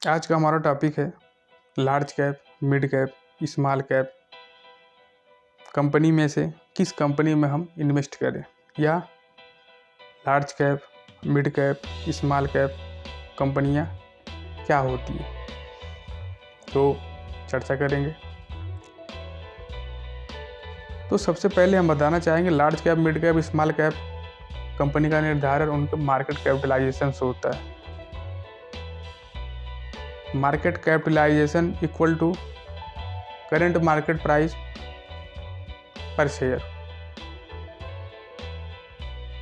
आज का हमारा टॉपिक है large cap, mid cap, small cap. Company में से किस कंपनी में हम इन्वेस्ट करें, या large cap, mid cap, small cap कंपनियां क्या होती है, तो चर्चा करेंगे। तो सबसे पहले हम बताना चाहेंगे large cap, mid cap, small cap company का निर्धारण उनके मार्केट कैपिटलाइजेशन से होता है। Market capitalisation equal to current market price per share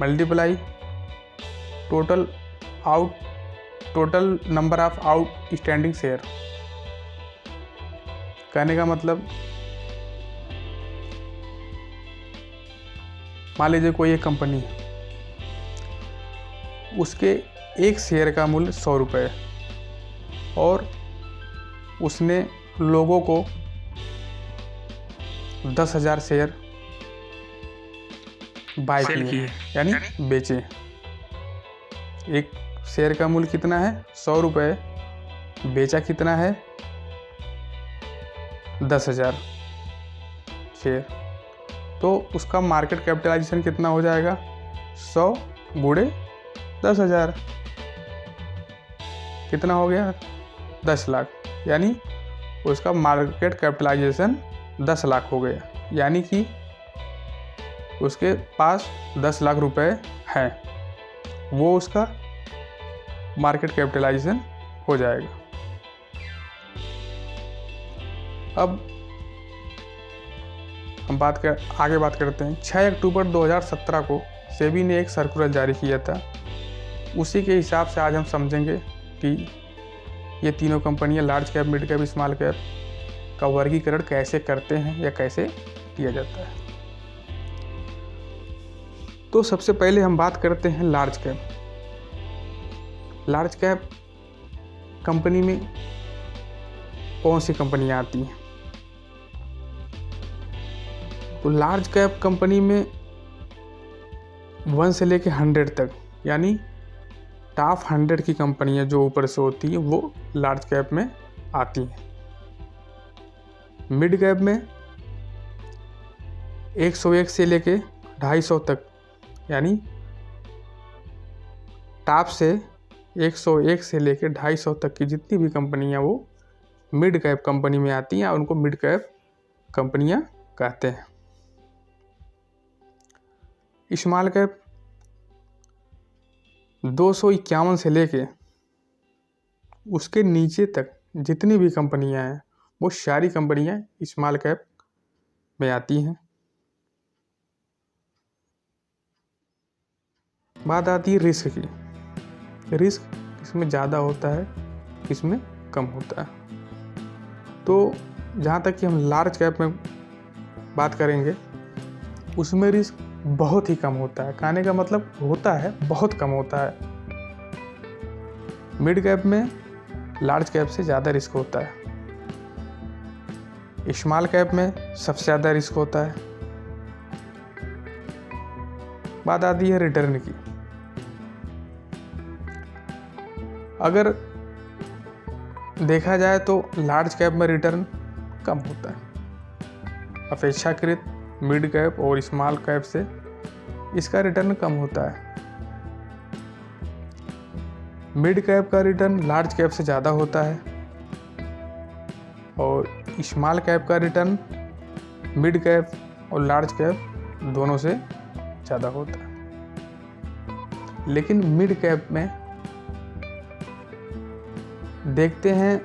multiply total number of outstanding share. कहने का मतलब, मान लीजिए कोई एक कंपनी है, उसके एक शेयर का मूल्य 100 रुपये है और उसने लोगों को 10,000 शेयर बाय किए, यानी बेचे। एक शेयर का मूल्य कितना है? 100 रुपये। बेचा कितना है? 10,000 शेयर। तो उसका मार्केट कैपिटलाइजेशन कितना हो जाएगा? 100 गुणे 10,000 कितना हो गया? 10 लाख। यानी उसका मार्केट कैपिटलाइजेशन 10 लाख हो गया, यानी कि उसके पास 10 लाख रुपए हैं, वो उसका मार्केट कैपिटलाइजेशन हो जाएगा। अब हम आगे बात करते हैं। 6 अक्टूबर 2017 को सेबी ने एक सर्कुलर जारी किया था। उसी के हिसाब से आज हम समझेंगे कि ये तीनों कंपनियां large cap, mid cap, small cap का वर्गीकरण कैसे करते हैं या कैसे किया जाता है। तो सबसे पहले हम बात करते हैं large cap. Large cap company में कौन सी कंपनियां आती हैं? तो लार्ज कैप कंपनी में 1 से लेके 100 तक, यानी टॉप 100 की कंपनियां जो ऊपर से होती हैं वो लार्ज कैप में आती हैं। मिड कैप में 101 से लेके 250 तक, यानी टॉप से 101 से लेके 250 तक की जितनी भी कंपनियां वो मिड कैप कंपनी में आती हैं, उनको मिड कैप कंपनियां कहते हैं। स्मॉल कैप 251 से लेके उसके नीचे तक जितनी भी कंपनियां हैं वो सारी कंपनियां स्मॉल कैप में आती हैं। बात आती है रिस्क की। रिस्क किसमें ज़्यादा होता है, किसमें कम होता है। तो जहाँ तक कि हम लार्ज कैप में बात करेंगे, उसमें रिस्क बहुत ही कम होता है। कहने का मतलब होता है, बहुत कम होता है। मिड कैप में लार्ज कैप से ज़्यादा रिस्क होता है। स्मॉल कैप में सबसे ज़्यादा रिस्क होता है। बात आती है रिटर्न की। अगर देखा जाए तो लार्ज कैप में रिटर्न कम होता है अपेक्षाकृत मिड कैप और स्मॉल कैप से, इसका रिटर्न कम होता है। मिड कैप का रिटर्न लार्ज कैप से ज़्यादा होता है और स्मॉल कैप का रिटर्न मिड कैप और लार्ज कैप दोनों से ज़्यादा होता है। लेकिन मिड कैप में देखते हैं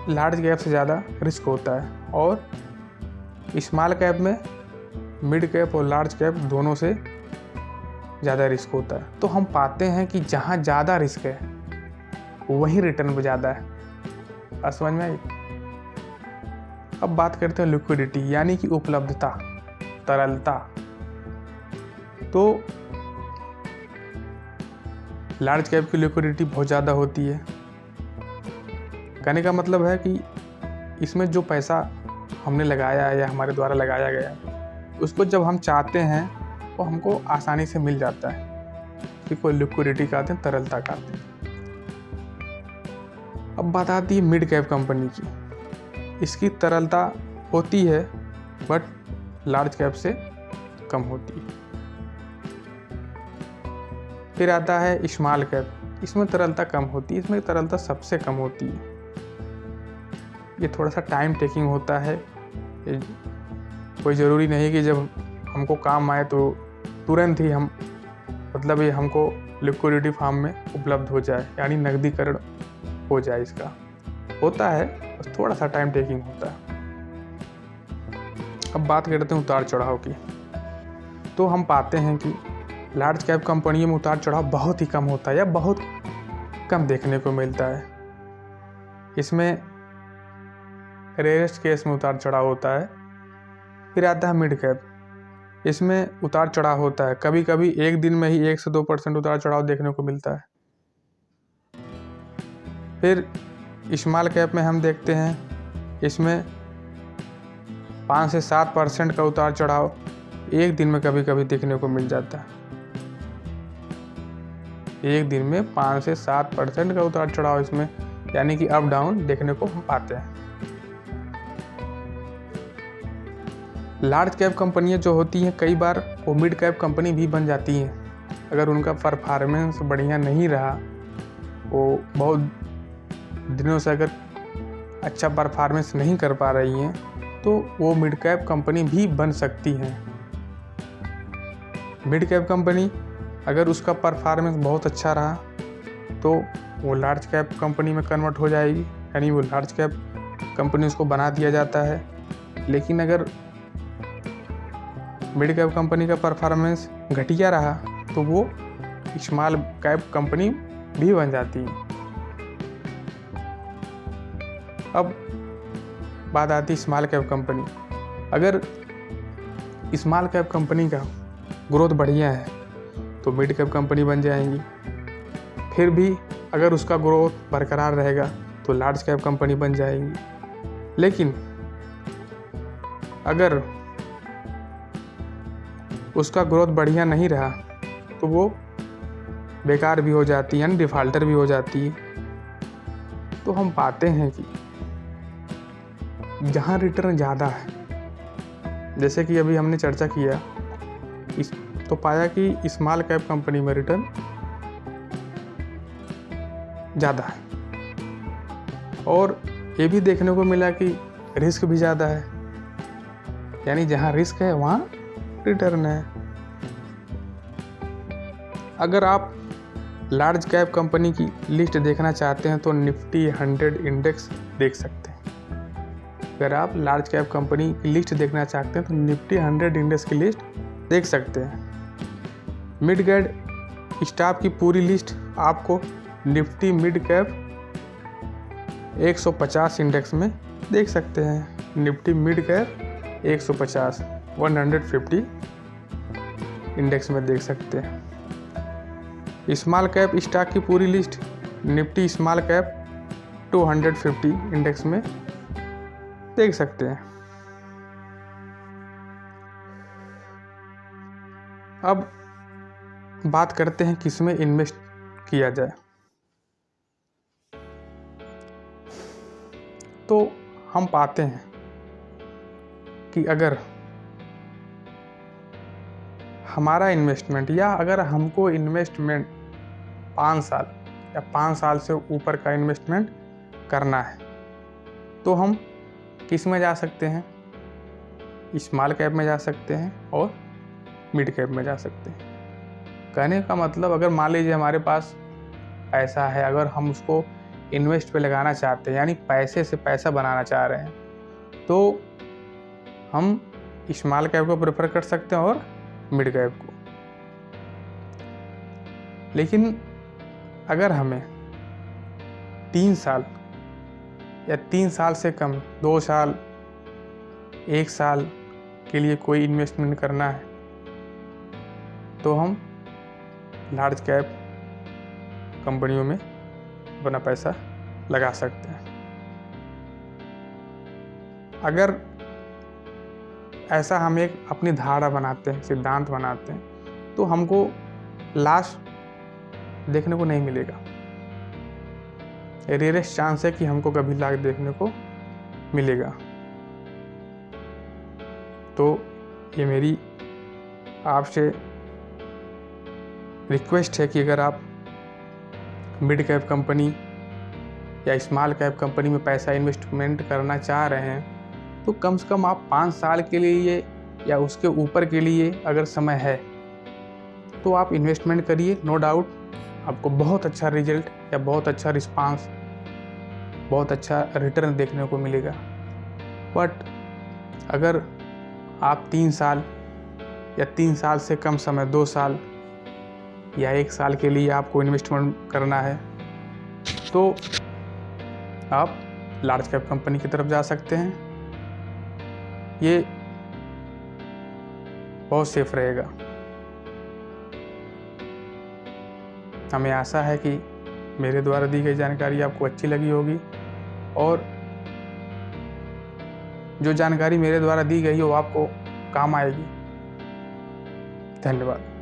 लार्ज कैप से ज़्यादा रिस्क होता है और स्मॉल कैप में मिड कैप और लार्ज कैप दोनों से ज़्यादा रिस्क होता है। तो हम पाते हैं कि जहाँ ज़्यादा रिस्क है वहीं रिटर्न भी ज़्यादा है। समझ में आई? अब बात करते हैं लिक्विडिटी, यानी कि उपलब्धता, तरलता। तो लार्ज कैप की लिक्विडिटी बहुत ज़्यादा होती है। कहने का मतलब है कि इसमें जो पैसा हमने लगाया है या हमारे द्वारा लगाया गया है, उसको जब हम चाहते हैं वो हमको आसानी से मिल जाता है। कि कोई लिक्विडिटी कहते हैं, तरलता कहते हैं। अब बात आती है मिड कैप कंपनी की। इसकी तरलता होती है बट लार्ज कैप से कम होती है। फिर आता है स्मॉल कैप। इसमें तरलता कम होती है, इसमें तरलता सबसे कम होती है। ये थोड़ा सा टाइम टेकिंग होता है। कोई ज़रूरी नहीं कि जब हमको काम आए तो तुरंत ही हम मतलब ये हमको लिक्विडिटी फार्म में उपलब्ध हो जाए, यानी नकदीकरण हो जाए। इसका होता है, बस थोड़ा सा टाइम टेकिंग होता है। अब बात करते हैं उतार चढ़ाव की। तो हम पाते हैं कि लार्ज कैप कंपनियों में उतार चढ़ाव बहुत ही कम होता है या बहुत कम देखने को मिलता है। इसमें रेयरेस्ट केस में उतार चढ़ाव होता है। फिर आता है मिड कैप। इसमें उतार चढ़ाव होता है, कभी कभी एक दिन में ही 1 से 2% उतार चढ़ाव देखने को मिलता है। फिर स्मॉल कैप में हम देखते हैं इसमें 5 से 7% का उतार चढ़ाव एक दिन में कभी कभी देखने को मिल जाता है। एक दिन में 5 से 7% का उतार चढ़ाव इसमें, यानी कि अप डाउन देखने को हम पाते हैं। लार्ज कैप कंपनियां जो होती हैं कई बार वो मिड कैप कंपनी भी बन जाती हैं। अगर उनका परफॉर्मेंस बढ़िया नहीं रहा, वो बहुत दिनों से अगर अच्छा परफॉर्मेंस नहीं कर पा रही हैं, तो वो मिड कैप कंपनी भी बन सकती हैं। मिड कैप कंपनी अगर उसका परफॉर्मेंस बहुत अच्छा रहा तो वो लार्ज कैप कंपनी में कन्वर्ट हो जाएगी, यानी वो लार्ज कैप कंपनी उसको बना दिया जाता है। लेकिन अगर मिड कैप कंपनी का परफॉर्मेंस घटिया रहा तो वो स्मॉल कैप कंपनी भी बन जाती है। अब बात आती है स्मॉल कैप कंपनी। अगर स्मॉल कैप कंपनी का ग्रोथ बढ़िया है तो मिड कैप कंपनी बन जाएंगी। फिर भी अगर उसका ग्रोथ बरकरार रहेगा तो लार्ज कैप कंपनी बन जाएंगी। लेकिन अगर उसका ग्रोथ बढ़िया नहीं रहा तो वो बेकार भी हो जाती है, यानी डिफ़ॉल्टर भी हो जाती है। तो हम पाते हैं कि जहाँ रिटर्न ज़्यादा है, जैसे कि अभी हमने चर्चा किया तो पाया कि स्मॉल कैप कंपनी में रिटर्न ज़्यादा है, और ये भी देखने को मिला कि रिस्क भी ज़्यादा है, यानी जहाँ रिस्क है वहाँ रिटर्न है। अगर आप लार्ज कैप कंपनी की लिस्ट देखना चाहते हैं तो निफ्टी 100 इंडेक्स देख सकते हैं। अगर आप लार्ज कैप कंपनी की लिस्ट देखना चाहते हैं तो निफ्टी 100 इंडेक्स की लिस्ट देख सकते हैं। मिड कैप स्टॉक की पूरी लिस्ट आपको निफ्टी मिड कैप 150 इंडेक्स में देख सकते हैं। निफ्टी मिड कैप 150 इंडेक्स में देख सकते हैं। स्मॉल कैप स्टॉक की पूरी list Nifty small cap 250 index में देख सकते हैं। अब बात करते हैं किस में इन्वेस्ट किया जाए। तो हम पाते हैं कि अगर हमारा इन्वेस्टमेंट, या अगर हमको इन्वेस्टमेंट 5 साल या 5 साल से ऊपर का इन्वेस्टमेंट करना है तो हम किस में जा सकते हैं? स्मॉल कैप में जा सकते हैं और मिड कैप में जा सकते हैं। कहने का मतलब, अगर मान लीजिए हमारे पास पैसा है, अगर हम उसको इन्वेस्ट पे लगाना चाहते हैं, यानी पैसे से पैसा बनाना चाह रहे हैं, तो हम स्मॉल कैप को प्रेफर कर सकते हैं और मिड कैप को। लेकिन अगर हमें 3 साल या 3 साल से कम, 2 साल, 1 साल के लिए कोई इन्वेस्टमेंट करना है तो हम लार्ज कैप कंपनियों में अपना पैसा लगा सकते हैं। अगर ऐसा हम एक अपनी धारणा बनाते हैं, सिद्धांत बनाते हैं, तो हमको लॉस देखने को नहीं मिलेगा। रेयरेस्ट चांस है कि हमको कभी लाभ देखने को मिलेगा। तो ये मेरी आपसे रिक्वेस्ट है कि अगर आप मिड कैप कंपनी या स्मॉल कैप कंपनी में पैसा इन्वेस्टमेंट करना चाह रहे हैं तो कम से कम आप 5 साल के लिए या उसके ऊपर के लिए अगर समय है तो आप इन्वेस्टमेंट करिए। नो डाउट आपको बहुत अच्छा रिजल्ट या बहुत अच्छा रिस्पांस, बहुत अच्छा रिटर्न देखने को मिलेगा। बट अगर आप 3 साल या 3 साल से कम समय, 2 साल या 1 साल के लिए आपको इन्वेस्टमेंट करना है तो आप लार्ज कैप कंपनी की तरफ जा सकते हैं। ये बहुत सेफ रहेगा। हमें आशा है कि मेरे द्वारा दी गई जानकारी आपको अच्छी लगी होगी और जो जानकारी मेरे द्वारा दी गई वो आपको काम आएगी। धन्यवाद।